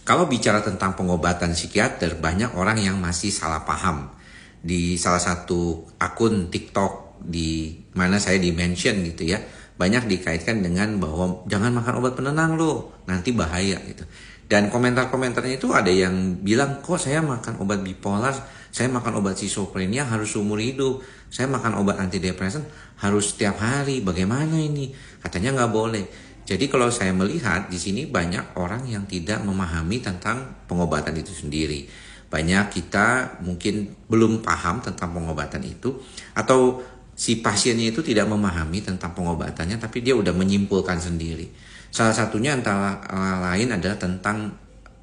Kalau bicara tentang pengobatan psikiater, banyak orang yang masih salah paham. Di salah satu akun TikTok di mana saya di-mention gitu ya, banyak dikaitkan dengan bahwa jangan makan obat penenang loh, nanti bahaya gitu. Dan komentar-komentarnya itu ada yang bilang, kok saya makan obat bipolar, saya makan obat schizophrenia harus seumur hidup, saya makan obat antidepresan harus setiap hari, bagaimana ini? Katanya nggak boleh. Jadi kalau saya melihat di sini banyak orang yang tidak memahami tentang pengobatan itu sendiri. Banyak kita mungkin belum paham tentang pengobatan itu, atau si pasiennya itu tidak memahami tentang pengobatannya, tapi dia udah menyimpulkan sendiri. Salah satunya antara lain adalah tentang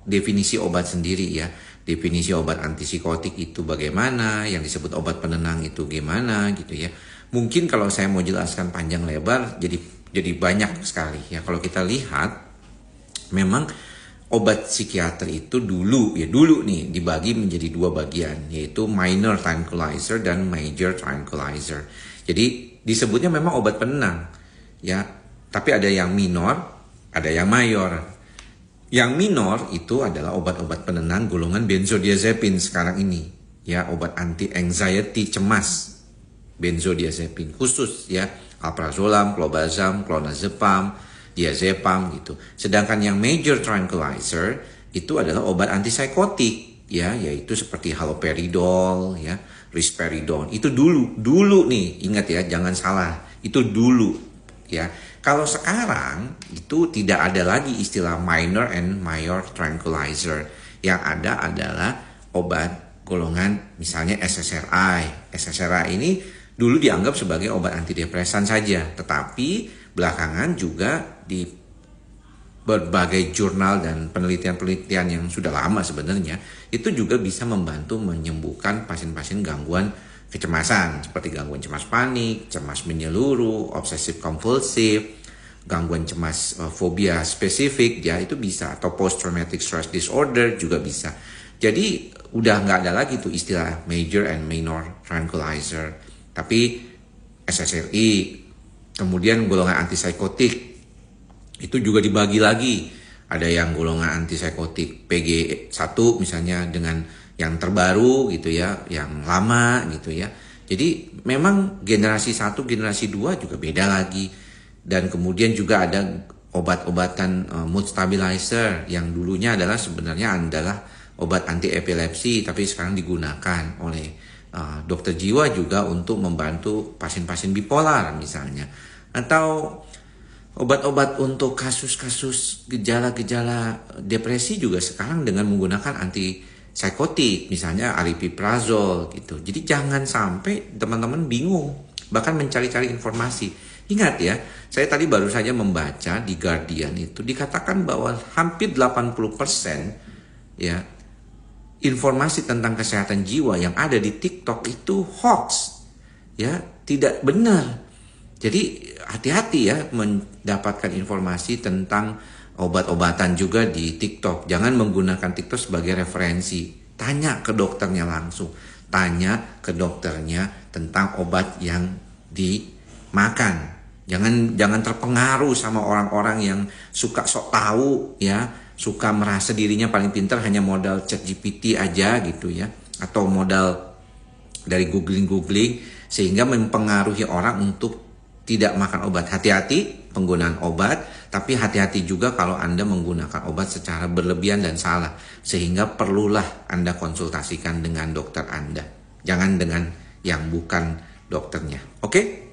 definisi obat sendiri ya. Definisi obat antipsikotik itu bagaimana, yang disebut obat penenang itu gimana gitu ya. Mungkin kalau saya mau jelaskan panjang lebar jadi banyak sekali ya. Kalau kita lihat memang obat psikiater itu dulu nih dibagi menjadi dua bagian, yaitu minor tranquilizer dan major tranquilizer. Jadi disebutnya memang obat penenang ya, tapi ada yang minor, ada yang mayor. Yang minor itu adalah obat-obat penenang golongan benzodiazepin sekarang ini ya, obat anti anxiety cemas benzodiazepin khusus ya, alprazolam, clobazam, clonazepam, diazepam gitu. Sedangkan yang major tranquilizer itu adalah obat antipsikotik ya, yaitu seperti haloperidol ya, risperidon. Itu dulu nih, ingat ya, jangan salah, itu dulu ya. Kalau sekarang itu tidak ada lagi istilah minor and major tranquilizer. Yang ada adalah obat golongan misalnya SSRI. SSRI ini dulu dianggap sebagai obat antidepresan saja, tetapi belakangan juga di berbagai jurnal dan penelitian-penelitian yang sudah lama sebenarnya itu juga bisa membantu menyembuhkan pasien-pasien gangguan kecemasan seperti gangguan cemas panik, cemas menyeluruh, obsesif kompulsif, gangguan cemas fobia spesifik ya, itu bisa, atau post traumatic stress disorder juga bisa. Jadi udah nggak ada lagi tuh istilah major and minor tranquilizer, tapi SSRI, kemudian golongan antipsikotik itu juga dibagi lagi. Ada yang golongan antipsikotik PG1 misalnya dengan yang terbaru gitu ya, yang lama gitu ya. Jadi memang generasi 1, generasi 2 juga beda lagi. Dan kemudian juga ada obat-obatan mood stabilizer yang dulunya sebenarnya adalah obat anti epilepsi, tapi sekarang digunakan oleh dokter jiwa juga untuk membantu pasien-pasien bipolar misalnya. Atau obat-obat untuk kasus-kasus gejala-gejala depresi juga sekarang dengan menggunakan antipsikotik, misalnya aripiprazol gitu. Jadi jangan sampai teman-teman bingung, bahkan mencari-cari informasi. Ingat ya, saya tadi baru saja membaca di Guardian itu dikatakan bahwa hampir 80% ya informasi tentang kesehatan jiwa yang ada di TikTok itu hoax ya, tidak benar. Jadi hati-hati ya mendapatkan informasi tentang obat-obatan juga di TikTok. Jangan menggunakan TikTok sebagai referensi. Tanya ke dokternya langsung. Tanya ke dokternya tentang obat yang dimakan. Jangan terpengaruh sama orang-orang yang suka sok tahu ya, suka merasa dirinya paling pintar hanya modal ChatGPT aja gitu ya, atau modal dari googling sehingga mempengaruhi orang untuk tidak makan obat. Hati-hati penggunaan obat, tapi hati-hati juga kalau Anda menggunakan obat secara berlebihan dan salah, sehingga perlulah Anda konsultasikan dengan dokter Anda, jangan dengan yang bukan dokternya. Oke?